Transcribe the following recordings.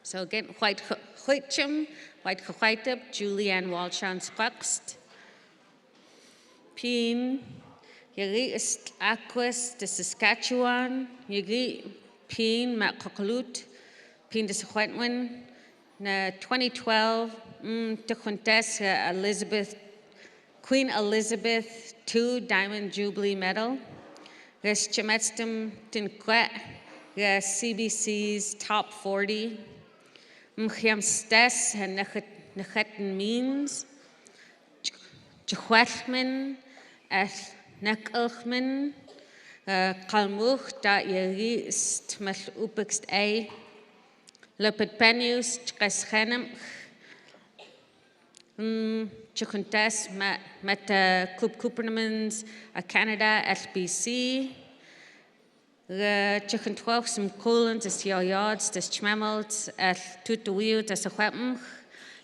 So again, White Huitchum, White Huitub, Julianne Walshans Buxt, Peen, Yagi ist Aquas de Saskatchewan, Yagi Peen, Makakalut, Peen de Sequentwin, na 2012, de Contest Queen Elizabeth II Diamond Jubilee Medal, Res Chemetstum Tinquet, CBC's Top 40, Mchiamstes and Nechetan Means, Chwechman, Nekelchman, Qelmucw Yagi Stmel Upekst A, Lepet Penius, Cheshenem, Chikuntes, met Qelmucw Canada, SBC, Chikuntoch, some Collins, the Yards, the Schmemmels, Tutuwiu, the Secwepemc,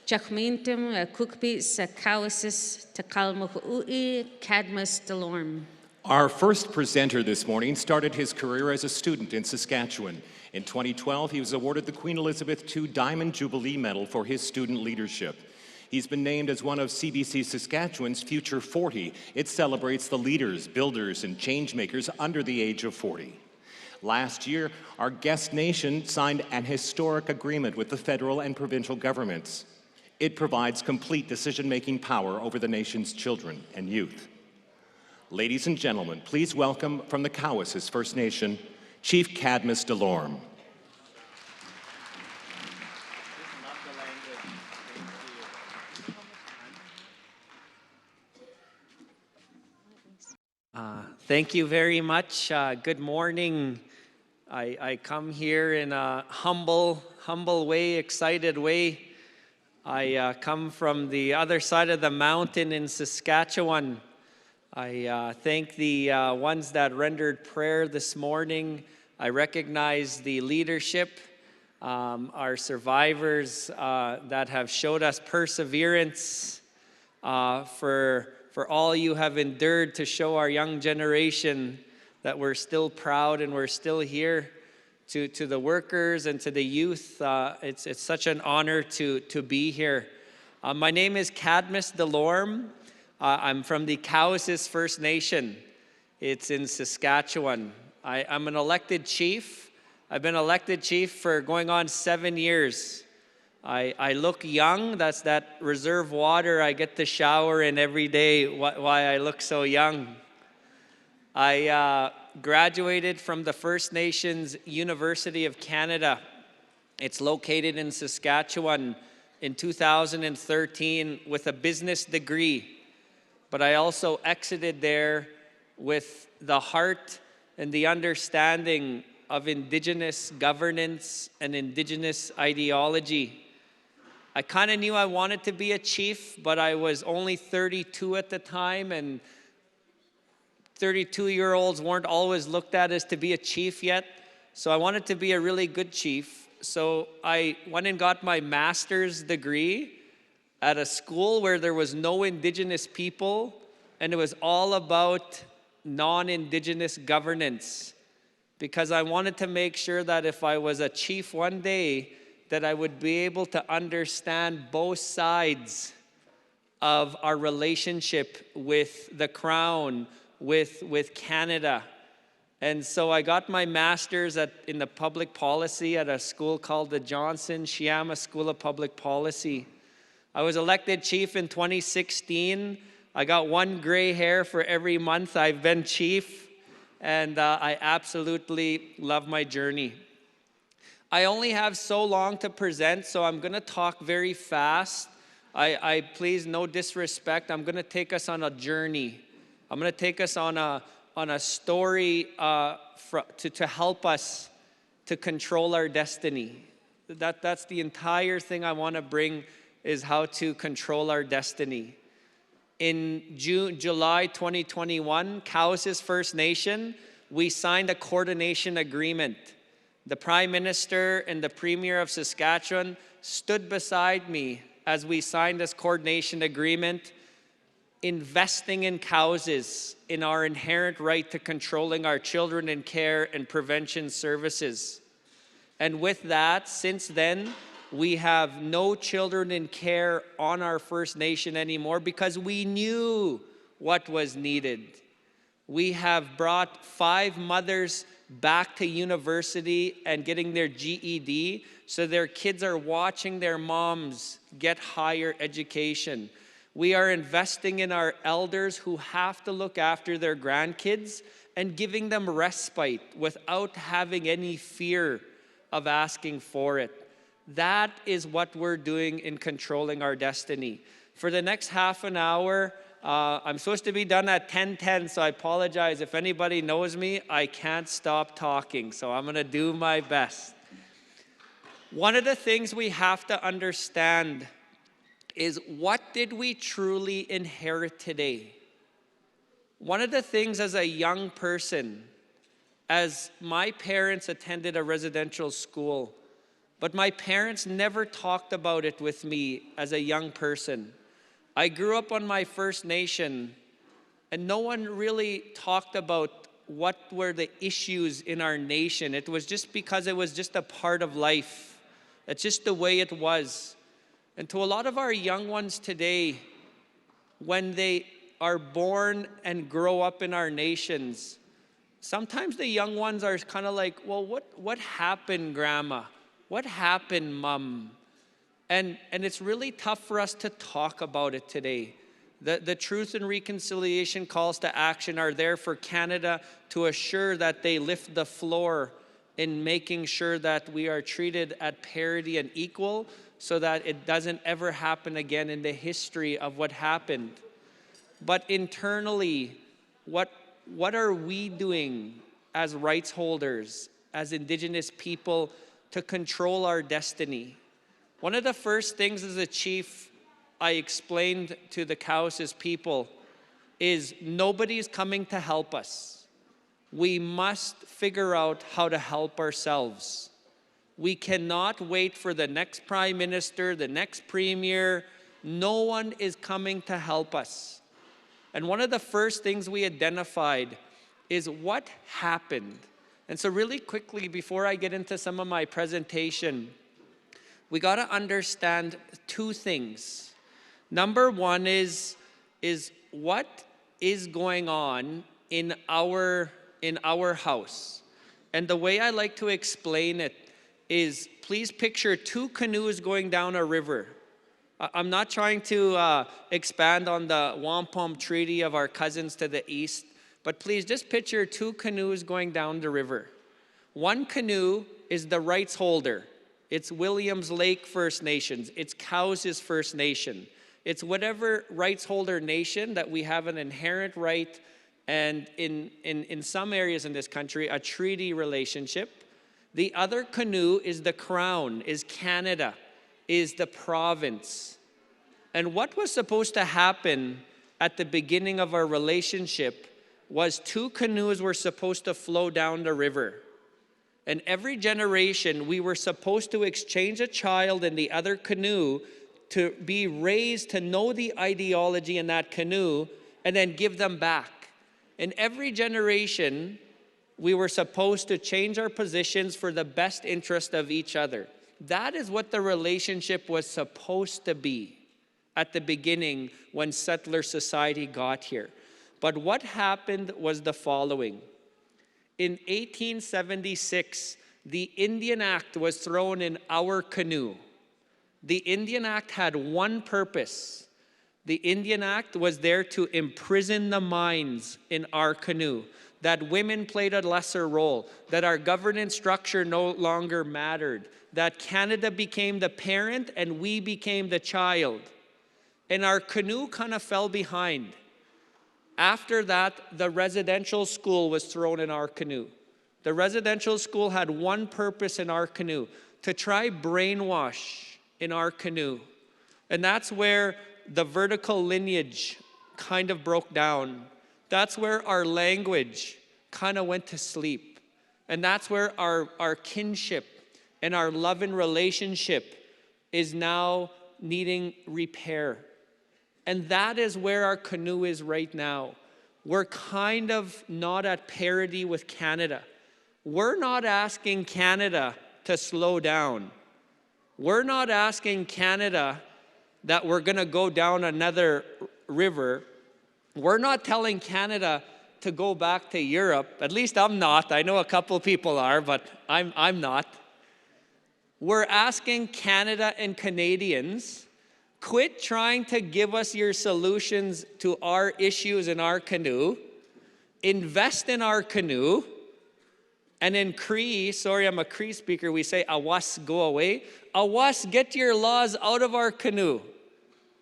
Chachmintum, Cookbeats, Cowessess, the Qelmucw Cadmus, Delorme. Our first presenter this morning started his career as a student in Saskatchewan. In 2012, he was awarded the Queen Elizabeth II Diamond Jubilee Medal for his student leadership. He's been named as one of CBC Saskatchewan's Future 40. It celebrates the leaders, builders, and changemakers under the age of 40. Last year, our guest nation signed an historic agreement with the federal and provincial governments. It provides complete decision-making power over the nation's children and youth. Ladies and gentlemen, please welcome from the Cowessess First Nation, Chief Cadmus Delorme. Thank you very much. Good morning. I come here in a humble way, excited way. I come from the other side of the mountain in Saskatchewan. I thank the ones that rendered prayer this morning. I recognize the leadership, our survivors that have showed us perseverance, for all you have endured to show our young generation that we're still proud and we're still here. To the workers and to the youth, it's such an honor to be here. My name is Cadmus Delorme. I'm from the Cowessess First Nation. It's in Saskatchewan. I'm an elected chief. I've been elected chief for going on 7 years. I look young. That's that reserve water I get to shower in every day, why I look so young. I graduated from the First Nations University of Canada. It's located in Saskatchewan in 2013 with a business degree. But I also exited there with the heart and the understanding of Indigenous governance and Indigenous ideology. I kind of knew I wanted to be a chief, but I was only 32 at the time, and 32-year-olds weren't always looked at as to be a chief yet. So I wanted to be a really good chief. So I went and got my master's degree at a school where there was no Indigenous people, and it was all about non-Indigenous governance, because I wanted to make sure that if I was a chief one day, that I would be able to understand both sides of our relationship with the Crown, with Canada. And so I got my master's in the public policy at a school called the Johnson Shiama School of Public Policy. I was elected chief in 2016. I got 1 gray hair for every month I've been chief, and I absolutely love my journey. I only have so long to present, so I'm going to talk very fast. I please, no disrespect, I'm going to take us on a journey. I'm going to take us on a story to help us to control our destiny. That's the entire thing I want to bring, is how to control our destiny. In July 2021, Cowessess First Nation, we signed a coordination agreement. The Prime Minister and the Premier of Saskatchewan stood beside me as we signed this coordination agreement, investing in Cowessess, in our inherent right to controlling our children in care and prevention services. And with that, since then, We have no children in care on our First Nation anymore because we knew what was needed. We have brought 5 mothers back to university and getting their GED, so their kids are watching their moms get higher education. We are investing in our elders who have to look after their grandkids and giving them respite without having any fear of asking for it. That is what we're doing in controlling our destiny. For the next half an hour, I'm supposed to be done at 10:10, so I apologize. If anybody knows me, I can't stop talking, so I'm gonna do my best. One of the things we have to understand is, what did we truly inherit today? One of the things as a young person, as my parents attended a residential school, but my parents never talked about it with me as a young person. I grew up on my First Nation, and no one really talked about what were the issues in our nation. It was just because it was just a part of life. It's just the way it was. And to a lot of our young ones today, when they are born and grow up in our nations, sometimes the young ones are kind of like, well, what happened, Grandma? What happened, Mom? And it's really tough for us to talk about it today. The Truth and Reconciliation calls to action are there for Canada to assure that they lift the floor in making sure that we are treated at parity and equal, so that it doesn't ever happen again in the history of what happened. But internally, what are we doing as rights holders, as Indigenous people, to control our destiny? One of the first things as a chief I explained to the Cowessess people is, nobody's coming to help us. We must figure out how to help ourselves. We cannot wait for the next prime minister, the next premier. No one is coming to help us. And one of the first things we identified is what happened. And so really quickly, before I get into some of my presentation, we got to understand 2 things. Number one is what is going on in our house. And the way I like to explain it is, please picture 2 canoes going down a river. I'm not trying to expand on the Wampum Treaty of our cousins to the east, but please just picture 2 canoes going down the river. One canoe is the rights holder. It's Williams Lake First Nations. It's Cowessess First Nation. It's whatever rights holder nation that we have an inherent right, and in some areas in this country, a treaty relationship. The other canoe is the Crown, is Canada, is the province. And what was supposed to happen at the beginning of our relationship was 2 canoes were supposed to flow down the river. And every generation, we were supposed to exchange a child in the other canoe to be raised to know the ideology in that canoe and then give them back. In every generation, we were supposed to change our positions for the best interest of each other. That is what the relationship was supposed to be at the beginning when settler society got here. But what happened was the following. In 1876, the Indian Act was thrown in our canoe. The Indian Act had one purpose. The Indian Act was there to imprison the minds in our canoe, that women played a lesser role, that our governance structure no longer mattered, that Canada became the parent and we became the child. And our canoe kind of fell behind. After that, the residential school was thrown in our canoe. The residential school had one purpose in our canoe, to try brainwash in our canoe. And that's where the vertical lineage kind of broke down. That's where our language kind of went to sleep. And that's where our kinship and our love and relationship is now needing repair. And that is where our canoe is right now. We're kind of not at parity with Canada. We're not asking Canada to slow down. We're not asking Canada that we're going to go down another river. We're not telling Canada to go back to Europe. At least I'm not. I know a couple people are, but I'm not. We're asking Canada and Canadians, quit trying to give us your solutions to our issues in our canoe, invest in our canoe, and in Cree, sorry, I'm a Cree speaker, we say, awas, go away. Awas, get your laws out of our canoe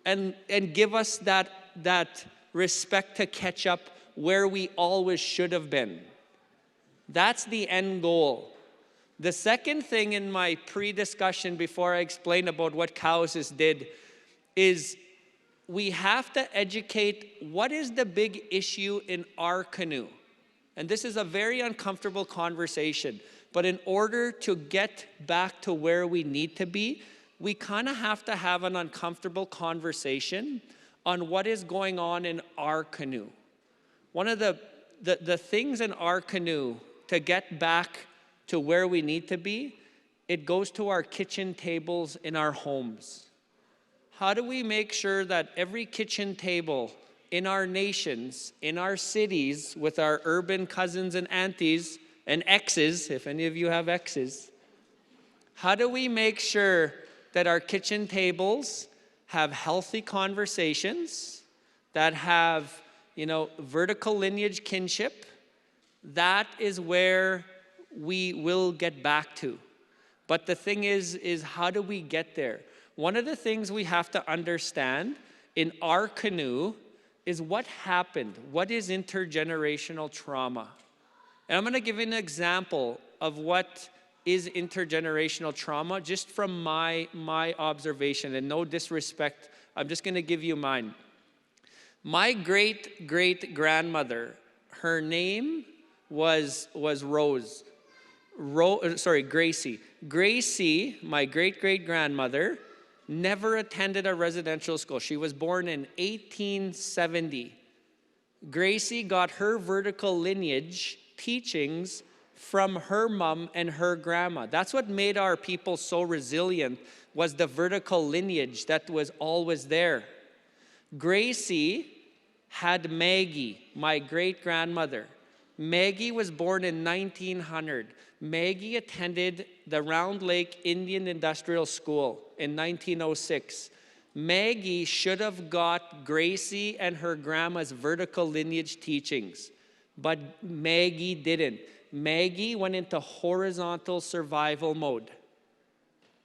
and give us that respect to catch up where we always should have been. That's the end goal. The second thing in my pre-discussion before I explain about what Cowessess did is we have to educate what is the big issue in our canoe. And this is a very uncomfortable conversation, but in order to get back to where we need to be, we kind of have to have an uncomfortable conversation on what is going on in our canoe. One of the things in our canoe to get back to where we need to be, it goes to our kitchen tables in our homes. How do we make sure that every kitchen table in our nations, in our cities, with our urban cousins and aunties and exes, if any of you have exes, how do we make sure that our kitchen tables have healthy conversations, that have, vertical lineage kinship? That is where we will get back to. But the thing is how do we get there? One of the things we have to understand in our canoe is what happened. What is intergenerational trauma? And I'm going to give you an example of what is intergenerational trauma just from my observation, and no disrespect, I'm just going to give you mine. My great-great-grandmother, her name was Gracie. Gracie, my great-great-grandmother, never attended a residential school. She was born in 1870. Gracie got her vertical lineage teachings from her mom and her grandma. That's what made our people so resilient, was the vertical lineage that was always there. Gracie had Maggie, my great-grandmother. Maggie was born in 1900. Maggie attended the Round Lake Indian Industrial School in 1906. Maggie should have got Gracie and her grandma's vertical lineage teachings, but Maggie didn't. Maggie went into horizontal survival mode.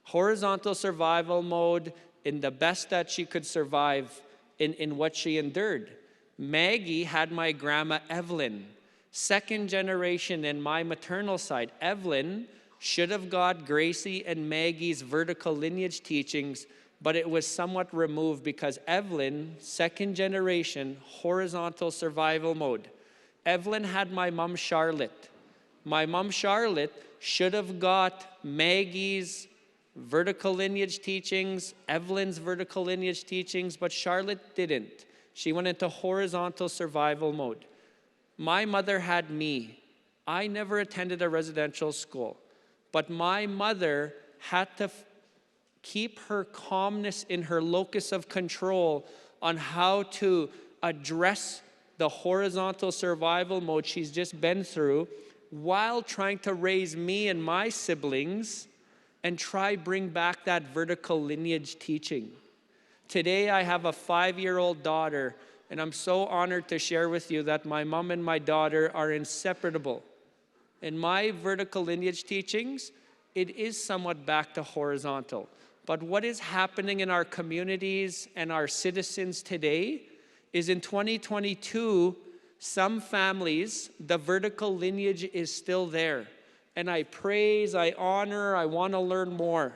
Horizontal survival mode in the best that she could survive in what she endured. Maggie had my grandma Evelyn. Second generation in my maternal side, Evelyn should have got Gracie and Maggie's vertical lineage teachings, but it was somewhat removed because Evelyn, second generation, horizontal survival mode. Evelyn had my mom Charlotte. My mom Charlotte should have got Maggie's vertical lineage teachings, Evelyn's vertical lineage teachings, but Charlotte didn't. She went into horizontal survival mode. My mother had me. I never attended a residential school, but my mother had to keep her calmness in her locus of control on how to address the horizontal survival mode she's just been through while trying to raise me and my siblings and try bring back that vertical lineage teaching. Today I have a 5-year-old daughter, and I'm so honored to share with you that my mom and my daughter are inseparable. In my vertical lineage teachings, it is somewhat back to horizontal. But what is happening in our communities and our citizens today is in 2022, some families, the vertical lineage is still there. And I praise, I honor, I want to learn more.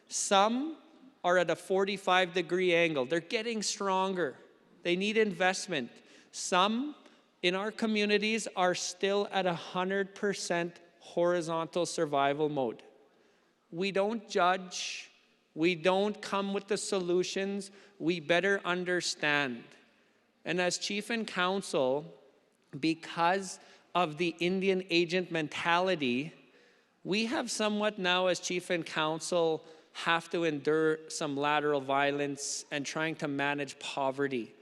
Some are at a 45-degree angle. They're getting stronger. They need investment. Some in our communities are still at 100% horizontal survival mode. We don't judge. We don't come with the solutions. We better understand. And as chief and council, because of the Indian agent mentality, we have somewhat now as chief and council have to endure some lateral violence and trying to manage poverty.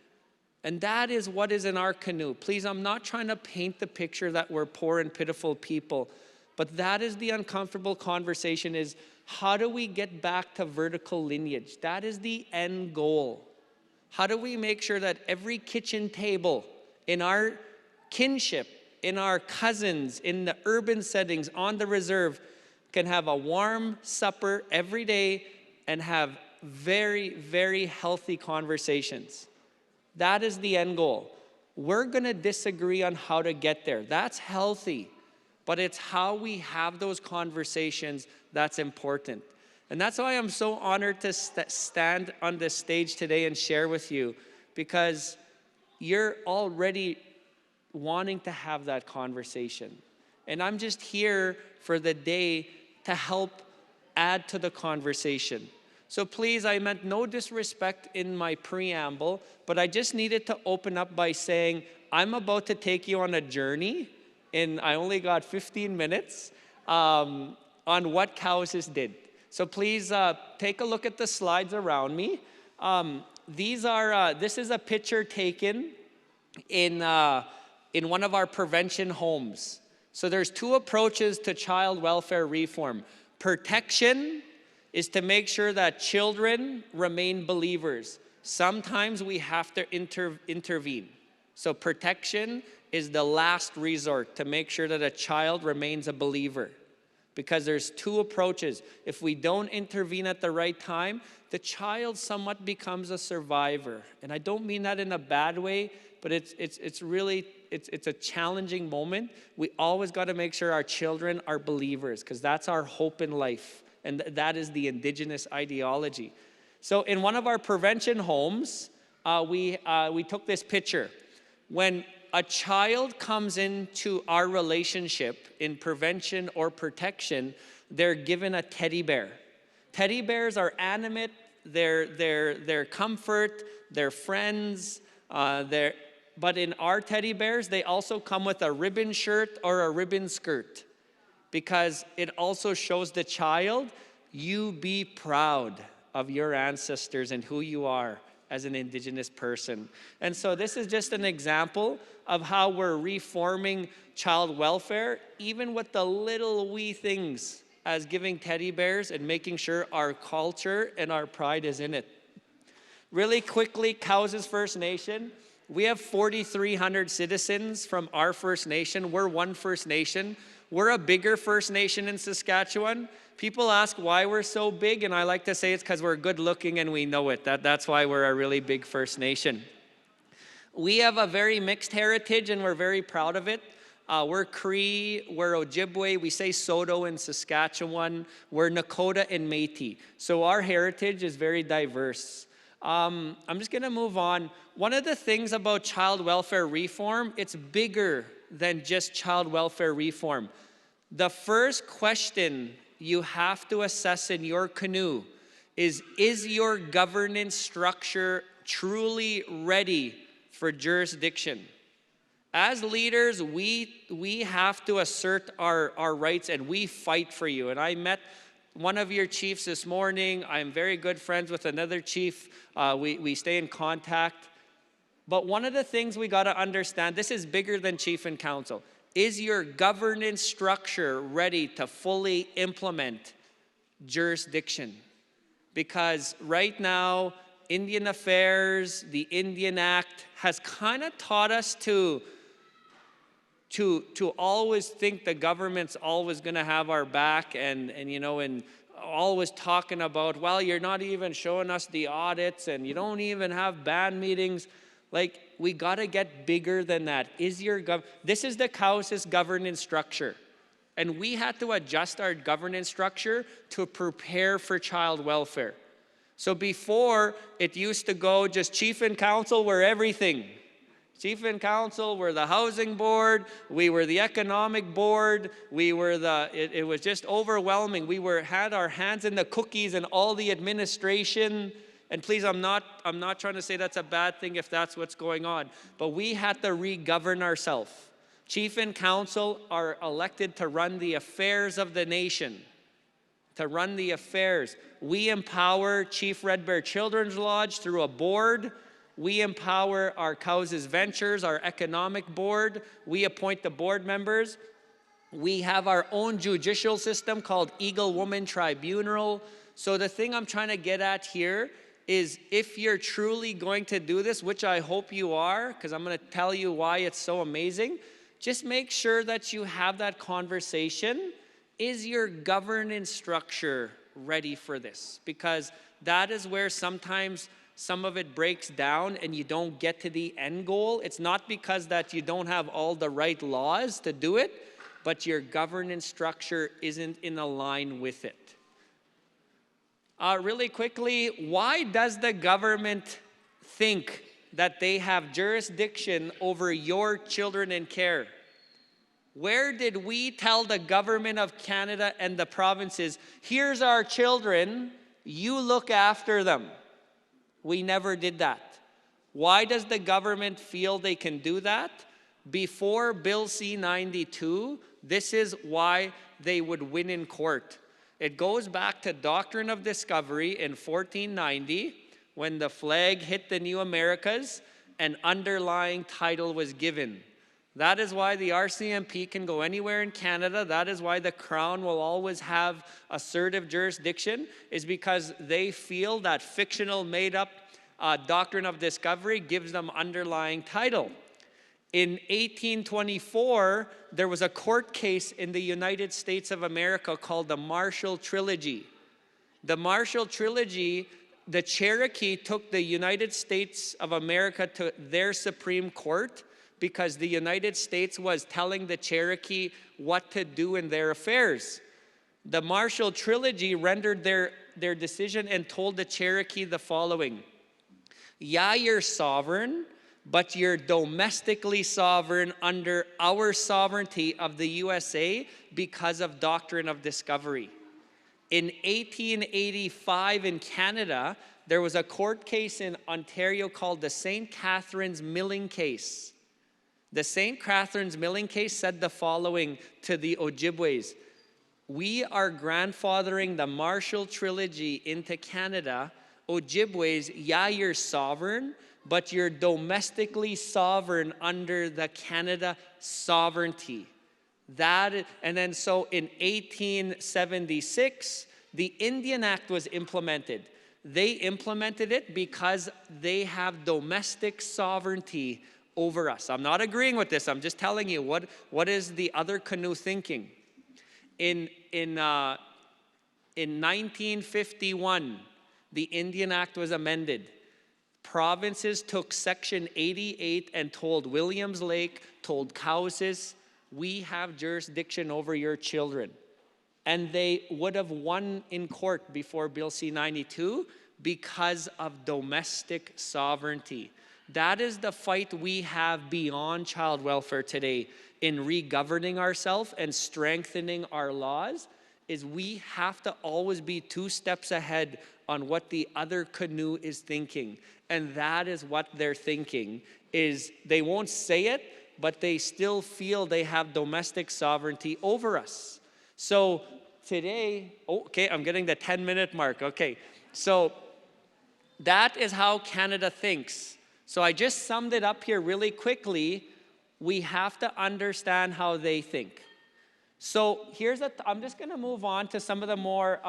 And that is what is in our canoe. Please, I'm not trying to paint the picture that we're poor and pitiful people, but that is the uncomfortable conversation, is how do we get back to vertical lineage? That is the end goal. How do we make sure that every kitchen table in our kinship, in our cousins, in the urban settings, on the reserve, can have a warm supper every day and have very, very healthy conversations? That is the end goal. We're going to disagree on how to get there. That's healthy. But it's how we have those conversations that's important. And that's why I'm so honored to stand on this stage today and share with you, because you're already wanting to have that conversation. And I'm just here for the day to help add to the conversation. So please, I meant no disrespect in my preamble, but I just needed to open up by saying, I'm about to take you on a journey, and I only got 15 minutes, on what Cowessess did. So please take a look at the slides around me. This is a picture taken in one of our prevention homes. So there's two approaches to child welfare reform. Protection is to make sure that children remain believers. Sometimes we have to intervene. So protection is the last resort to make sure that a child remains a believer. Because there's two approaches. If we don't intervene at the right time, the child somewhat becomes a survivor. And I don't mean that in a bad way, but it's really a challenging moment. We always got to make sure our children are believers, because that's our hope in life. And that is the Indigenous ideology. So in one of our prevention homes, we took this picture. When a child comes into our relationship in prevention or protection, they're given a teddy bear. Teddy bears are animate, they're comfort, they're friends, but in our teddy bears, they also come with a ribbon shirt or a ribbon skirt, because it also shows the child, you be proud of your ancestors and who you are as an Indigenous person. And so this is just an example of how we're reforming child welfare, even with the little wee things as giving teddy bears and making sure our culture and our pride is in it. Really quickly, Cowessess First Nation. We have 4,300 citizens from our First Nation. We're one First Nation. We're a bigger First Nation in Saskatchewan. People ask why we're so big, and I like to say it's because we're good looking and we know it. That's why we're a really big First Nation. We have a very mixed heritage and we're very proud of it. We're Cree, we're Ojibwe, we say Soto in Saskatchewan, we're Nakota and Métis. So our heritage is very diverse. I'm just gonna move on. One of the things about child welfare reform, it's bigger than just child welfare reform. The first question you have to assess in your canoe is your governance structure truly ready for jurisdiction? As leaders, we have to assert our rights, and we fight for you. And I met one of your chiefs this morning. I'm very good friends with another chief. We stay in contact. But one of the things we got to understand, this is bigger than chief and council. Is your governance structure ready to fully implement jurisdiction? Because right now, Indian Affairs, the Indian Act has kind of taught us to always think the government's always going to have our back, and always talking about, well, you're not even showing us the audits and you don't even have band meetings. Like, we got to get bigger than that. This is the Cowessess governance structure. And we had to adjust our governance structure to prepare for child welfare. So before, it used to go just chief and council were everything. Chief and council were the housing board, we were the economic board, we were it was just overwhelming. We had our hands in the cookies and all the administration. And please, I'm not trying to say that's a bad thing if that's what's going on, but we had to re-govern ourselves. Chief and council are elected to run the affairs of the nation, to run the affairs. We empower Chief Red Bear Children's Lodge through a board. We empower our Cowessess Ventures, our economic board. We appoint the board members. We have our own judicial system called Eagle Woman Tribunal. So the thing I'm trying to get at here is, if you're truly going to do this, which I hope you are, because I'm going to tell you why it's so amazing, just make sure that you have that conversation. Is your governance structure ready for this? Because that is where sometimes some of it breaks down and you don't get to the end goal. It's not because that you don't have all the right laws to do it, but your governance structure isn't in line with it. Really quickly, why does the government think that they have jurisdiction over your children in care? Where did we tell the government of Canada and the provinces, here's our children, you look after them? We never did that. Why does the government feel they can do that? Before Bill C-92, this is why they would win in court. It goes back to Doctrine of Discovery in 1490, when the flag hit the New Americas, an underlying title was given. That is why the RCMP can go anywhere in Canada. That is why the Crown will always have assertive jurisdiction, is because they feel that fictional made-up Doctrine of Discovery gives them underlying title. In 1824, there was a court case in the United States of America called the Marshall Trilogy. The Marshall Trilogy, the Cherokee took the United States of America to their Supreme Court because the United States was telling the Cherokee what to do in their affairs. The Marshall Trilogy rendered their decision and told the Cherokee the following: yeah, you're sovereign, but you're domestically sovereign under our sovereignty of the USA because of Doctrine of Discovery. In 1885 in Canada, there was a court case in Ontario called the St. Catharines Milling case. The St. Catharines Milling case said the following to the Ojibways: we are grandfathering the Marshall Trilogy into Canada. Ojibways, yeah, you're sovereign, but you're domestically sovereign under the Canada sovereignty. And then so in 1876, the Indian Act was implemented. They implemented it because they have domestic sovereignty over us. I'm not agreeing with this. I'm just telling you what is the other canoe thinking. In 1951, the Indian Act was amended. Provinces took Section 88 and told Williams Lake, told Cowessess, we have jurisdiction over your children. And they would have won in court before Bill C-92 because of domestic sovereignty. That is the fight we have beyond child welfare today in re-governing ourselves and strengthening our laws, is we have to always be 2 steps ahead on what the other canoe is thinking. And that is what they're thinking, is they won't say it, but they still feel they have domestic sovereignty over us. So today, okay, I'm getting the 10-minute mark. Okay, so that is how Canada thinks. So I just summed it up here really quickly. We have to understand how they think. So I'm just going to move on to some of the more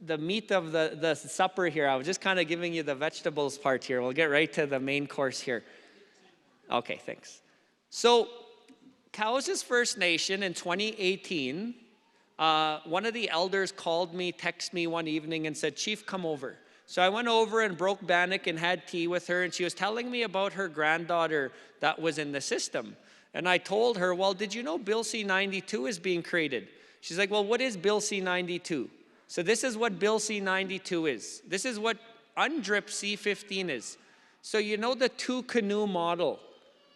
the meat of the supper here. I was just kind of giving you the vegetables part here. We'll get right to the main course here. Okay, thanks. So Cowessess First Nation in 2018, one of the elders called me, texted me one evening and said, Chief, come over. So I went over and broke bannock and had tea with her, and she was telling me about her granddaughter that was in the system. And I told her, well, did you know Bill C-92 is being created? She's like, well, what is Bill C-92? So this is what Bill C-92 is. This is what UNDRIP C-15 is. So you know the 2-canoe model.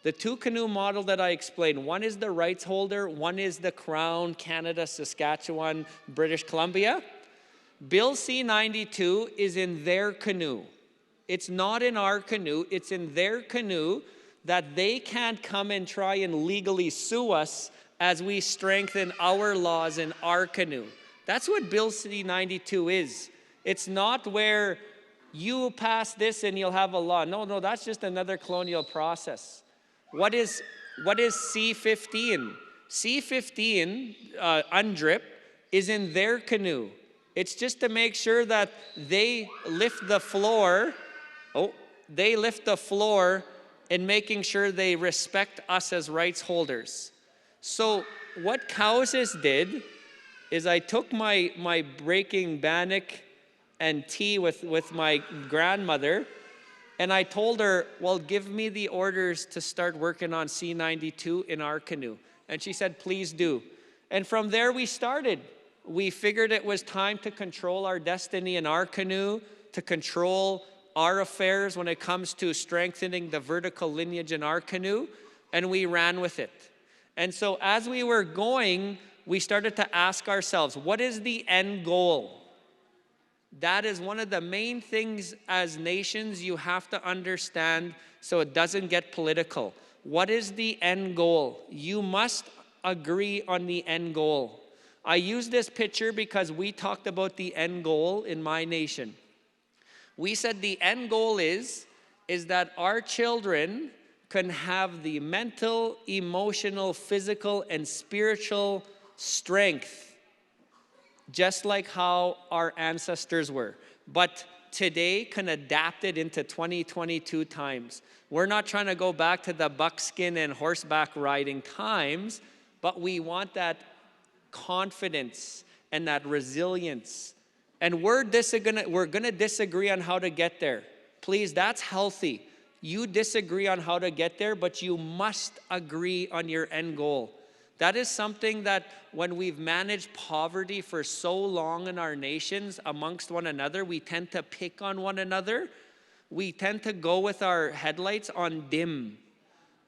The 2-canoe model that I explained, one is the rights holder, one is the Crown, Canada, Saskatchewan, British Columbia. Bill C-92 is in their canoe. It's not in our canoe, it's in their canoe, that they can't come and try and legally sue us as we strengthen our laws in our canoe. That's what Bill C-92 is. It's not where you pass this and you'll have a law. No, that's just another colonial process. What is C-15? C-15, UNDRIP, is in their canoe. It's just to make sure that they lift the floor. They lift the floor in making sure they respect us as rights holders. So what Cowessess did is I took my breaking bannock and tea with my grandmother, and I told her, well, give me the orders to start working on C-92 in our canoe. And she said, please do. And from there we started. We figured it was time to control our destiny in our canoe, to control our affairs when it comes to strengthening the vertical lineage in our canoe, and we ran with it. And so as we were going, we started to ask ourselves, what is the end goal? That is one of the main things as nations you have to understand so it doesn't get political. What is the end goal? You must agree on the end goal. I use this picture because we talked about the end goal in my nation. We said the end goal is that our children can have the mental, emotional, physical, and spiritual strength just like how our ancestors were, but today can adapt it into 2022 times. We're not trying to go back to the buckskin and horseback riding times, but we want that confidence and that resilience. And we're gonna disagree on how to get there. Please, that's healthy. You disagree on how to get there, but you must agree on your end goal. That is something that when we've managed poverty for so long in our nations amongst one another, we tend to pick on one another. We tend to go with our headlights on dim.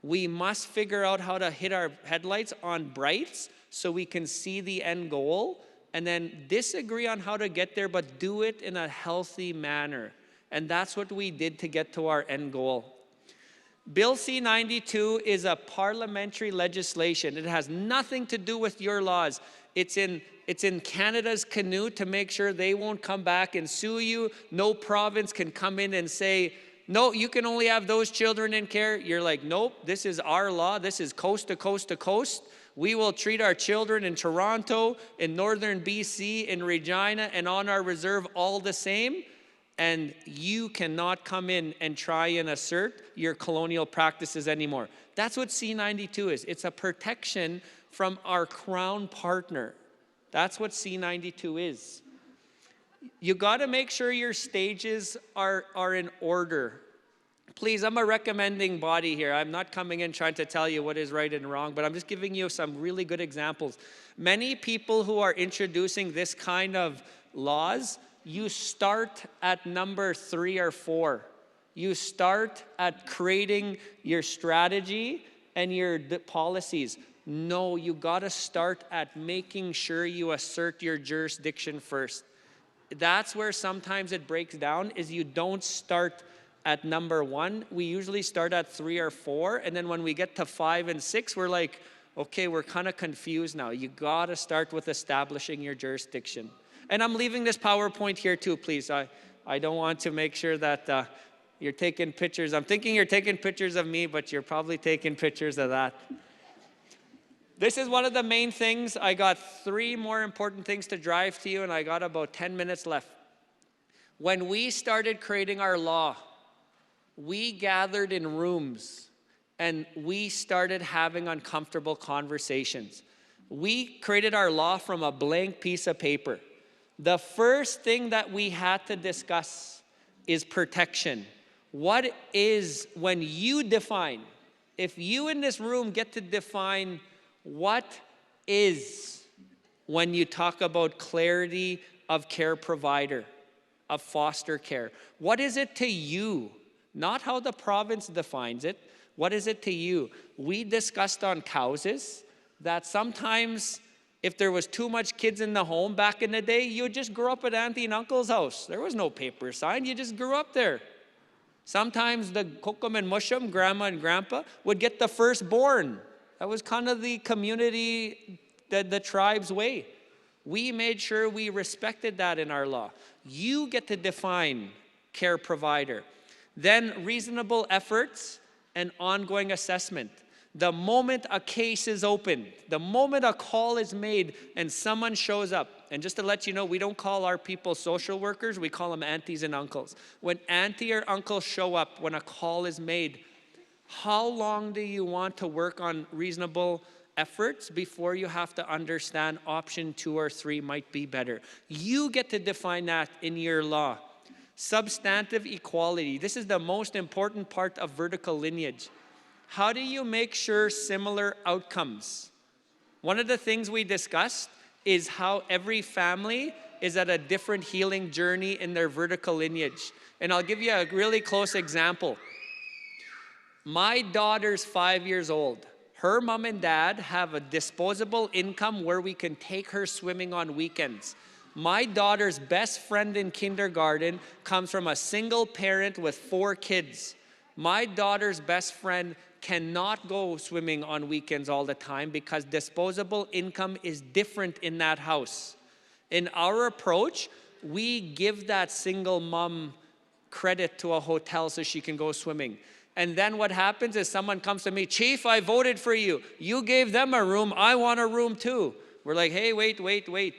We must figure out how to hit our headlights on brights so we can see the end goal, and then disagree on how to get there, but do it in a healthy manner. And that's what we did to get to our end goal. Bill C-92 is a parliamentary legislation. It has nothing to do with your laws. It's in Canada's canoe to make sure they won't come back and sue you. No province can come in and say, no, you can only have those children in care. You're like, nope, this is our law. This is coast to coast to coast. We will treat our children in Toronto, in northern BC, in Regina, and on our reserve all the same. And you cannot come in and try and assert your colonial practices anymore. That's what C-92 is. It's a protection from our crown partner. That's what C-92 is. You gotta make sure your stages are in order. Please, I'm a recommending body here. I'm not coming in trying to tell you what is right and wrong, but I'm just giving you some really good examples. Many people who are introducing this kind of laws, you start at number 3 or 4. You start at creating your strategy and your policies. No, you gotta start at making sure you assert your jurisdiction first. That's where sometimes it breaks down, is you don't start at number 1. We usually start at 3 or 4, and then when we get to 5 and 6, we're like, okay, we're kind of confused now. You gotta start with establishing your jurisdiction. And I'm leaving this PowerPoint here too, please. I don't want to make sure that you're taking pictures. I'm thinking you're taking pictures of me, but you're probably taking pictures of that. This is one of the main things. I got 3 more important things to drive to you, and I got about 10 minutes left. When we started creating our law, we gathered in rooms, and we started having uncomfortable conversations. We created our law from a blank piece of paper. The first thing that we had to discuss is protection. What is, when you define, if you in this room get to define what is, when you talk about clarity of care provider, of foster care, what is it to you? Not how the province defines it. What is it to you? We discussed on Cowessess that sometimes if there was too much kids in the home back in the day, you would just grow up at auntie and uncle's house. There was no paper sign, you just grew up there. Sometimes the kokum and mushum, grandma and grandpa, would get the firstborn, That was kind of the community, the tribe's way. We made sure we respected that in our law. You get to define care provider. Then reasonable efforts and ongoing assessment. The moment a case is opened, the moment a call is made and someone shows up, and just to let you know, we don't call our people social workers, we call them aunties and uncles. When auntie or uncle show up, when a call is made, how long do you want to work on reasonable efforts before you have to understand option 2 or 3 might be better? You get to define that in your law. Substantive equality. This is the most important part of vertical lineage. How do you make sure similar outcomes? One of the things we discussed is how every family is at a different healing journey in their vertical lineage. And I'll give you a really close example. My daughter's 5 years old. Her mom and dad have a disposable income where we can take her swimming on weekends. My daughter's best friend in kindergarten comes from a single parent with 4 kids. My daughter's best friend cannot go swimming on weekends all the time because disposable income is different in that house. In our approach, we give that single mom credit to a hotel so she can go swimming. And then what happens is someone comes to me, Chief, I voted for you. You gave them a room, I want a room too. We're like, hey, wait.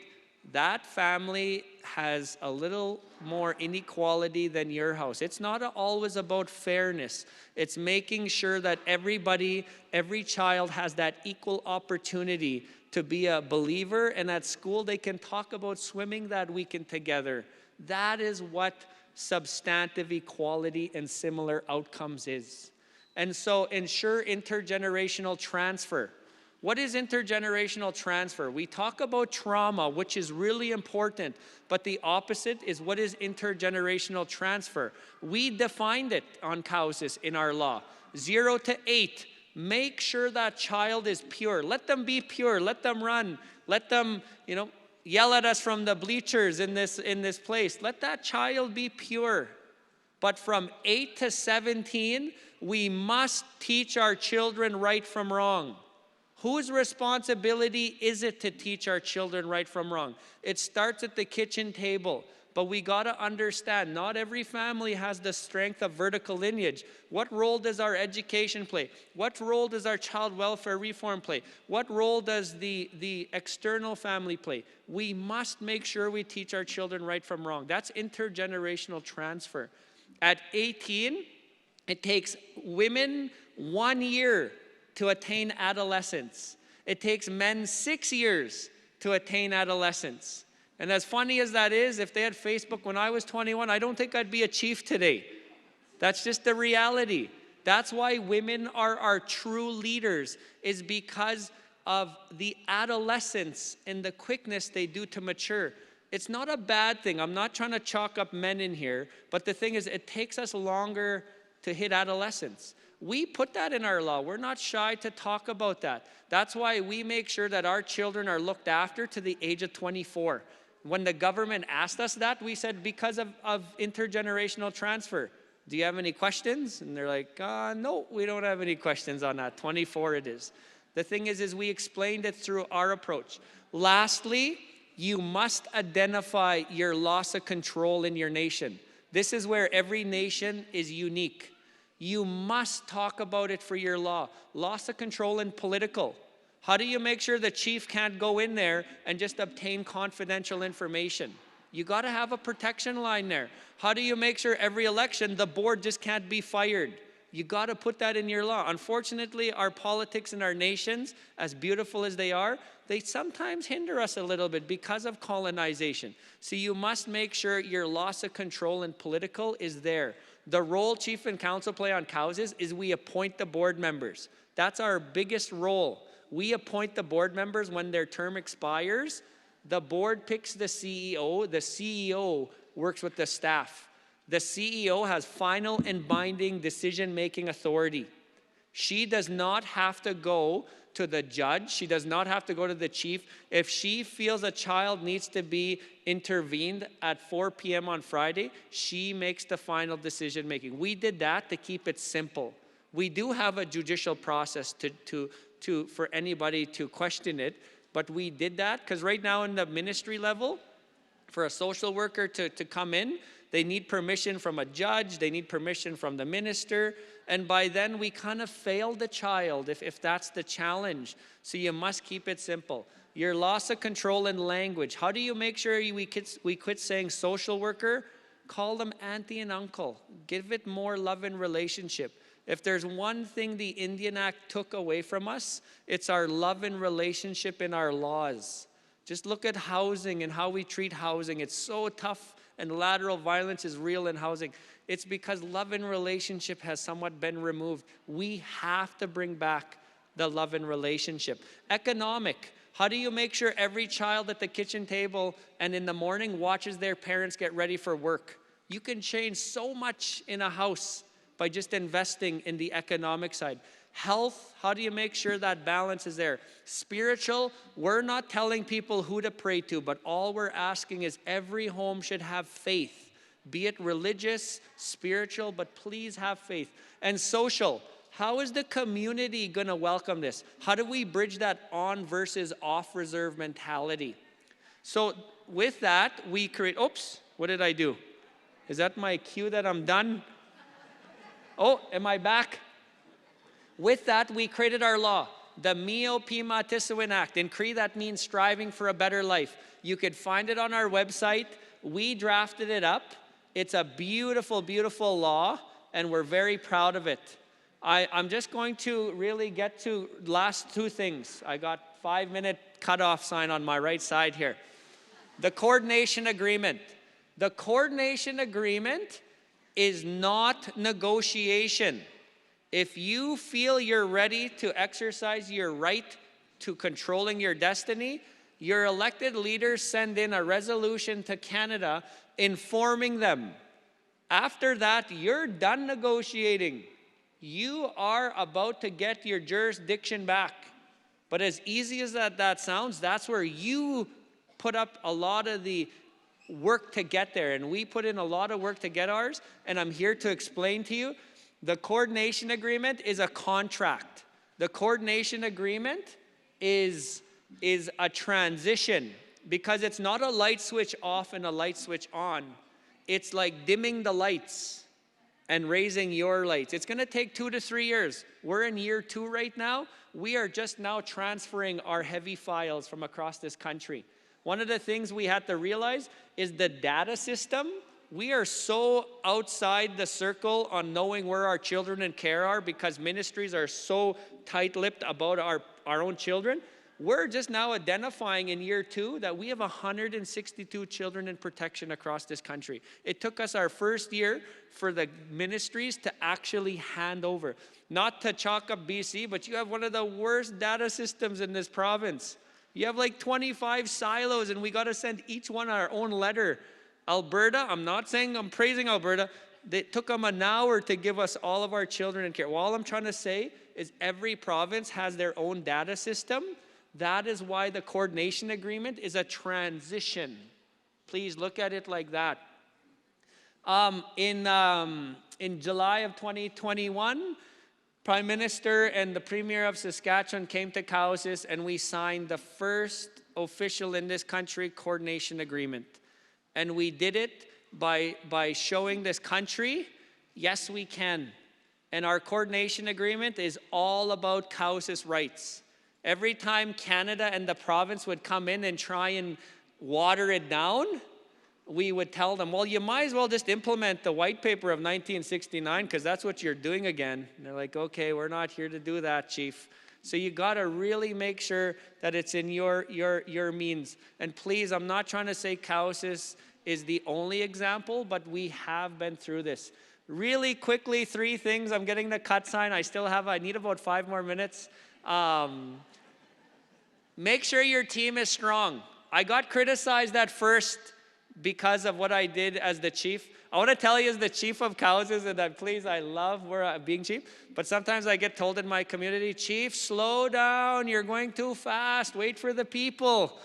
That family has a little more inequality than your house. It's not always about fairness. It's making sure that everybody, every child has that equal opportunity to be a believer, and at school they can talk about swimming that weekend together. That is what substantive equality and similar outcomes is. And so ensure intergenerational transfer. What is intergenerational transfer? We talk about trauma, which is really important, but the opposite is what is intergenerational transfer. We defined it on Cowessess in our law. 0 to 8, make sure that child is pure. Let them be pure, let them run, let them, yell at us from the bleachers in this place. Let that child be pure. But from 8 to 17, we must teach our children right from wrong. Whose responsibility is it to teach our children right from wrong? It starts at the kitchen table, but we got to understand not every family has the strength of vertical lineage. What role does our education play? What role does our child welfare reform play? What role does the external family play? We must make sure we teach our children right from wrong. That's intergenerational transfer. At 18, it takes women 1 year to attain adolescence. It takes men 6 years to attain adolescence. And as funny as that is, if they had Facebook when I was 21, I don't think I'd be a chief today. That's just the reality. That's why women are our true leaders, is because of the adolescence and the quickness they do to mature. It's not a bad thing. I'm not trying to chalk up men in here, but the thing is, it takes us longer to hit adolescence. We put that in our law. We're not shy to talk about that. That's why we make sure that our children are looked after to the age of 24. When the government asked us that, we said because of intergenerational transfer. Do you have any questions? And they're like, no, we don't have any questions on that. 24 it is. The thing is we explained it through our approach. Lastly, you must identify your loss of control in your nation. This is where every nation is unique. You must talk about it for your law. Loss of control in political. How do you make sure the chief can't go in there and just obtain confidential information? You got to have a protection line there. How do you make sure every election the board just can't be fired? You got to put that in your law. Unfortunately, our politics in our nations, as beautiful as they are, they sometimes hinder us a little bit because of colonization. So you must make sure your loss of control in political is there. The role chief and council play on Cowessess is we appoint the board members. That's our biggest role. We appoint the board members when their term expires. The board picks the CEO. The CEO works with the staff. The CEO has final and binding decision-making authority. She does not have to go to the judge. She does not have to go to the chief. If she feels a child needs to be intervened at 4 p.m. on Friday, she makes the final decision making. We did that to keep it simple. We do have a judicial process to for anybody to question it. But we did that because right now in the ministry level, for a social worker to come in, they need permission from a judge, they need permission from the minister, and by then we kind of failed the child if that's the challenge. So you must keep it simple. Your loss of control in language. How do you make sure we quit saying social worker? Call them auntie and uncle. Give it more love and relationship. If there's one thing the Indian Act took away from us, it's our love and relationship in our laws. Just look at housing and how we treat housing. It's so tough, and lateral violence is real in housing. It's because love and relationship has somewhat been removed. We have to bring back the love and relationship. Economic. How do you make sure every child at the kitchen table and in the morning watches their parents get ready for work? You can change so much in a house by just investing in the economic side. Health, how do you make sure that balance is there? Spiritual, we're not telling people who to pray to, but all we're asking is every home should have faith. Be it religious, spiritual, but please have faith. And social, how is the community going to welcome this? How do we bridge that on versus off reserve mentality? So with that, we create, oops, what did I do? Is that my cue that I'm done? Oh, am I back? With that, we created our law, the Mio Pima Tisawin Act. In Cree, that means striving for a better life. You could find it on our website. We drafted it up. It's a beautiful, beautiful law, and we're very proud of it. I'm just going to really get to last two things. I got 5-minute cutoff sign on my right side here. The coordination agreement. The coordination agreement is not negotiation. If you feel you're ready to exercise your right to controlling your destiny, your elected leaders send in a resolution to Canada informing them. After that, you're done negotiating. You are about to get your jurisdiction back. But as easy as that sounds, that's where you put up a lot of the work to get there. And we put in a lot of work to get ours. And I'm here to explain to you, the coordination agreement is a contract. The coordination agreement is a transition, because it's not a light switch off and a light switch on. It's like dimming the lights and raising your lights. It's going to take 2 to 3 years. We're in year 2 right now. We are just now transferring our heavy files from across this country. One of the things we had to realize is the data system. We are so outside the circle on knowing where our children in care are because ministries are so tight-lipped about our own children. We're just now identifying in year 2 that we have 162 children in protection across this country. It took us our first year for the ministries to actually hand over. Not to chalk up BC, but you have one of the worst data systems in this province. You have like 25 silos, and we got to send each one our own letter. Alberta, I'm not saying I'm praising Alberta. It took them an hour to give us all of our children in care. Well, all I'm trying to say is every province has their own data system. That is why the coordination agreement is a transition. Please look at it like that. In July of 2021, Prime Minister and the Premier of Saskatchewan came to Cowessess, and we signed the first official in this country coordination agreement. And we did it by showing this country, yes, we can. And our coordination agreement is all about Cowessess rights. Every time Canada and the province would come in and try and water it down, we would tell them, well, you might as well just implement the white paper of 1969 because that's what you're doing again. And they're like, okay, we're not here to do that, Chief. So you got to really make sure that it's in your means. And please, I'm not trying to say Cowessess is the only example, but we have been through this. Really quickly, 3 things. I'm getting the cut sign. I need about 5 more minutes. Make sure your team is strong. I got criticized at first because of what I did as the chief. I want to tell you as the chief of Cowessess that please, I love being chief, but sometimes I get told in my community, Chief, slow down, you're going too fast, wait for the people.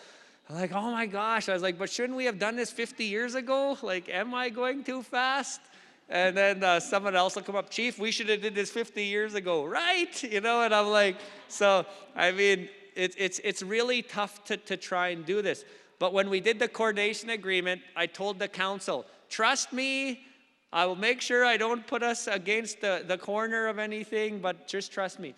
I'm like, oh my gosh. I was like, but shouldn't we have done this 50 years ago? Like, am I going too fast? And then someone else will come up, Chief, we should have did this 50 years ago, right? You know, and I'm like, so, I mean, it's really tough to try and do this. But when we did the coordination agreement, I told the council, trust me, I will make sure I don't put us against the corner of anything, but just trust me.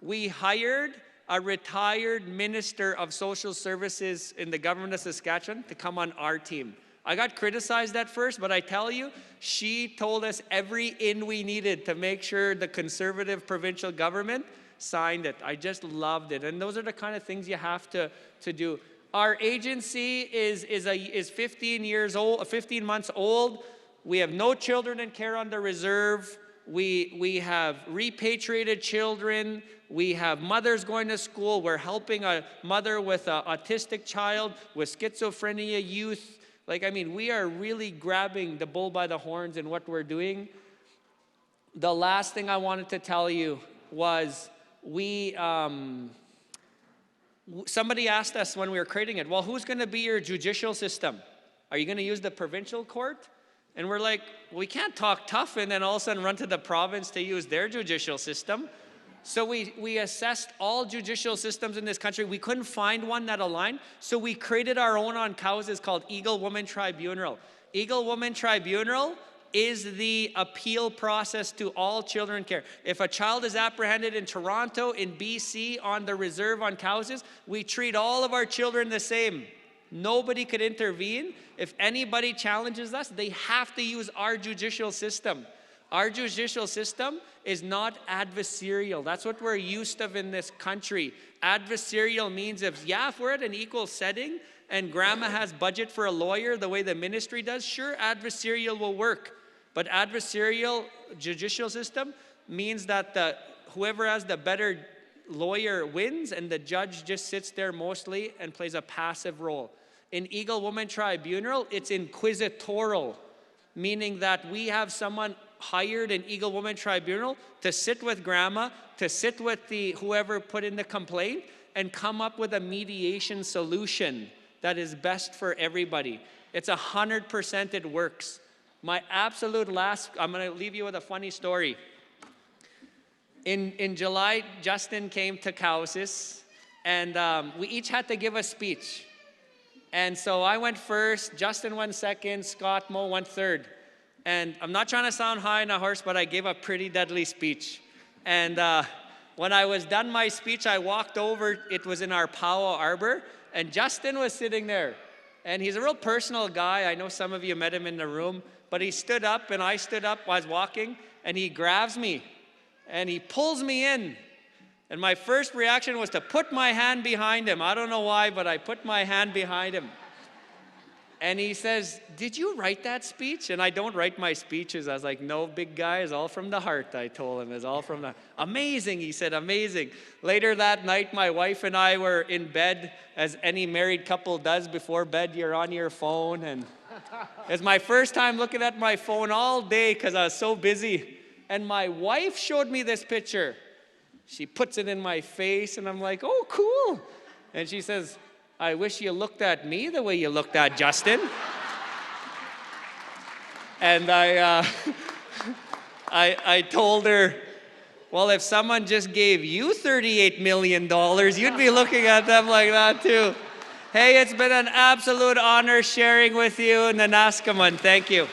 We hired a retired minister of social services in the government of Saskatchewan to come on our team. I got criticized at first, but I tell you, she told us every in we needed to make sure the Conservative provincial government signed it. I just loved it. And those are the kind of things you have to do. Our agency is 15 months old. We have no children in care on the reserve. We have repatriated children. We have mothers going to school. We're helping a mother with an autistic child, with schizophrenia youth. Like, I mean, we are really grabbing the bull by the horns in what we're doing. The last thing I wanted to tell you was somebody asked us when we were creating it, well, who's going to be your judicial system? Are you going to use the provincial court? And we're like, we can't talk tough and then all of a sudden run to the province to use their judicial system. So we assessed all judicial systems in this country. We couldn't find one that aligned. So we created our own on Cowessess called Eagle Woman Tribunal. Eagle Woman Tribunal is the appeal process to all children care. If a child is apprehended in Toronto, in BC, on the reserve on Cowessess, we treat all of our children the same. Nobody could intervene. If anybody challenges us, they have to use our judicial system. Our judicial system is not adversarial. That's what we're used to in this country. Adversarial means if we're at an equal setting and grandma has budget for a lawyer the way the ministry does, sure, adversarial will work. But adversarial judicial system means that whoever has the better lawyer wins and the judge just sits there mostly and plays a passive role. In Eagle Woman Tribunal, it's inquisitorial, meaning that we have someone hired in Eagle Woman Tribunal to sit with grandma, to sit with whoever put in the complaint and come up with a mediation solution that is best for everybody. It's 100% it works. My absolute last, I'm going to leave you with a funny story. In July, Justin came to Cowessess, and we each had to give a speech. And so I went first, Justin went second, Scott Moe went third. And I'm not trying to sound high on a horse, but I gave a pretty deadly speech. And when I was done my speech, I walked over, it was in our Powwow Arbor, and Justin was sitting there. And he's a real personal guy. I know some of you met him in the room, but he stood up, and I stood up, I was walking, and he grabs me, and he pulls me in. And my first reaction was to put my hand behind him. I don't know why, but I put my hand behind him. And he says, did you write that speech? And I don't write my speeches. I was like, no, big guy, it's all from the heart, I told him. It's all from the amazing, he said, amazing. Later that night, my wife and I were in bed, as any married couple does before bed, you're on your phone. And it's my first time looking at my phone all day because I was so busy. And my wife showed me this picture. She puts it in my face, and I'm like, oh, cool. And she says, I wish you looked at me the way you looked at Justin. And I told her, well, if someone just gave you $38 million, you'd be looking at them like that too. Hey, it's been an absolute honor sharing with you, Nanaskaman. Thank you.